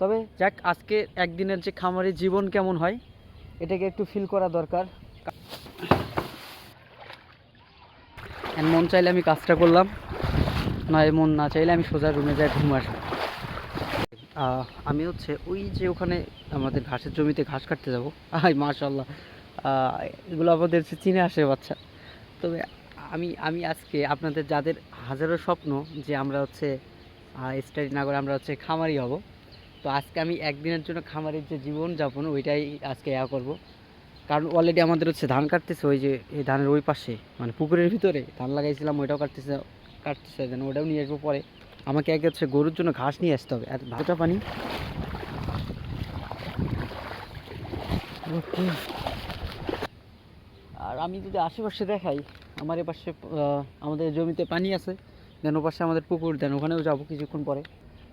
তবে যাক, আজকে একদিনের যে খামারের জীবন কেমন হয় এটাকে একটু ফিল করা দরকার। মন চাইলে আমি কাজটা করলাম, নয় মন না চাইলে আমি সোজা রুমে যাই ঘুম আসবো। আমি হচ্ছে ওই যে ওখানে আমাদের ঘাসের জমিতে ঘাস কাটতে যাবো। মাশাল্লাহ, এগুলো আমাদের চিনে আসে বাচ্চা। তবে আমি আমি আজকে আপনাদের যাদের হাজারো স্বপ্ন যে আমরা হচ্ছে স্টাডি না করে আমরা হচ্ছে খামারি হব, তো আজকে আমি একদিনের জন্য খামারের যে জীবনযাপন ওইটাই আজকে করব। কারণ অলরেডি আমাদের হচ্ছে ধান কাটতেছে, ওই যে এই ধানের ওই পাশে মানে পুকুরের ভিতরে ধান লাগাইছিলাম, ওইটাও কাটতেছে যেন ওটাও নিয়ে আসবো পরে। আমাকে আগে হচ্ছে গরুর জন্য ঘাস নিয়ে আসতে হবে। আর ভাতটা পানি আর আমি যদি আশেপাশে দেখাই, আমার এপাশে আমাদের জমিতে পানি আছে, দেন ওপাশে আমাদের পুকুর, দেন ওখানেও যাবো কিছুক্ষণ পরে।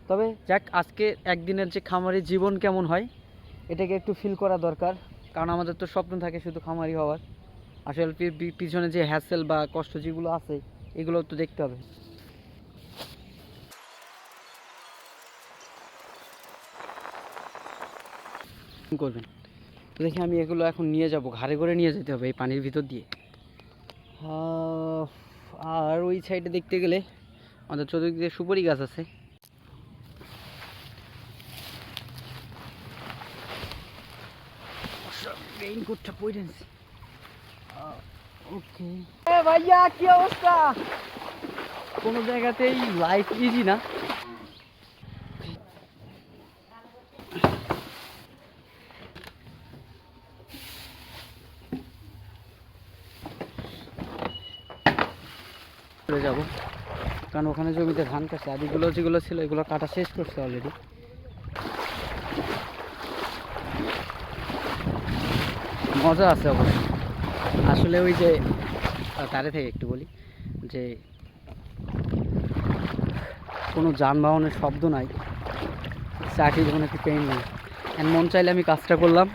তবে যাক, আজকে একদিনের যে খামারের জীবন কেমন হয় এটাকে একটু ফিল করা দরকার। কারণ আমাদের তো স্বপ্ন থাকে শুধু খামারি হওয়ার, আসলে পিছনে যে হ্যাসেল বা কষ্ট যেগুলো আছে এগুলো তো দেখতে হবে। করবেন তো দেখি, আমি এগুলো এখন নিয়ে যাব, ঘাড়ে করে নিয়ে যেতে হবে এই পানির ভিতর দিয়ে। আর ওই সাইডে দেখতে গেলে আমাদের চতুর্দিকে সুপারি গাছ আছে। রেইনকোটটা পরে আনছি। ওকে ভাইয়া, কি অবস্থা? কোনো জায়গাতেই লাইফ ইজি না। চলে যাব, কারণ ওখানে জমিতে ধান কাটছে, আদিগুলো যেগুলো ছিল এগুলো কাটা শেষ করছে অলরেডি। মজা আছে অবশ্য। আসলে ওই যে তারে থেকে একটু বলি যে কোনো যানবাহনের শব্দ নাই, চাকরি যখন একটু পেইন নেই। মন চাইলে আমি কাজটা করলাম,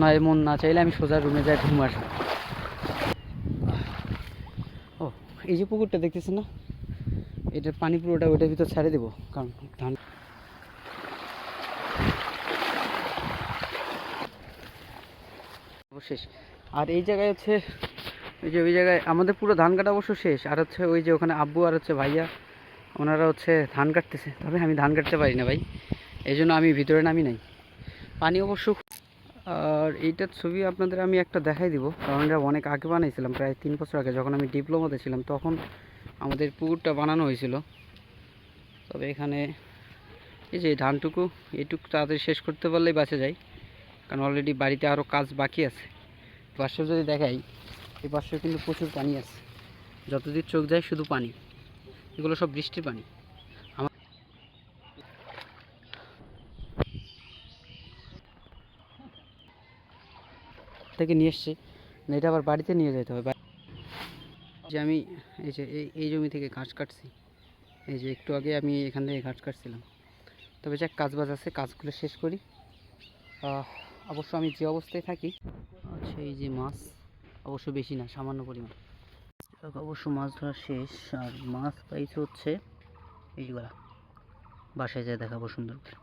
নয় মন না চাইলে আমি সোজা রুমে যাই ঘুম আসবো। ও, এই যে পুকুরটা দেখতেছেন না, এটার পানি পুরোটা ওইটার ভিতর ছেড়ে দেবো, কারণ ধান শেষ। আর এই জায়গায় হচ্ছে ওই যে ওই জায়গায় আমাদের পুরো ধান কাটা অবশ্য শেষ। আর হচ্ছে ওই যে ওখানে আব্বু আর হচ্ছে ভাইয়া, ওনারা হচ্ছে ধান কাটতেছে। তবে আমি ধান কাটতে পারি না ভাই, এই জন্য আমি ভিতরে নামি নাই। পানি অবশ্য। আর এইটার ছবি আপনাদের আমি একটা দেখাই দিব, কারণ এটা অনেক আগে বানাইছিলাম, প্রায় 3 বছর আগে যখন আমি ডিপ্লোমাতে ছিলাম তখন আমাদের পুকুরটা বানানো হয়েছিল। তবে এখানে এই যে ধানটুকু এইটুকু তাড়াতাড়ি শেষ করতে পারলেই বাঁচা যায়, কারণ অলরেডি বাড়িতে আরও কাজ বাকি আছে। পাশেও যদি দেখাই, এই পাশেও কিন্তু প্রচুর পানি আছে, যতদূর চোখ যায় শুধু পানি, এগুলো সব বৃষ্টির পানি। আমার থেকে নিয়ে এসছে, এটা আবার বাড়িতে নিয়ে যেতে হবে। যে আমি এই যে এই জমি থেকে ঘাস কাটছি, এই যে একটু আগে আমি এখান থেকে ঘাস কাটছিলাম। তবে যাক, কাজ বাজ আছে, কাজগুলো শেষ করি। অবশ্য আমি যে অবস্থায় থাকি, আচ্ছা এই যে মাছ, অবশ্য বেশি না, সামান্য পরিমাণ। অবশ্য মাছ ধরা শেষ, আর মাছ পাইছে হচ্ছে এইগুলা, বাসায় যায় দেখাবো সুন্দর করে।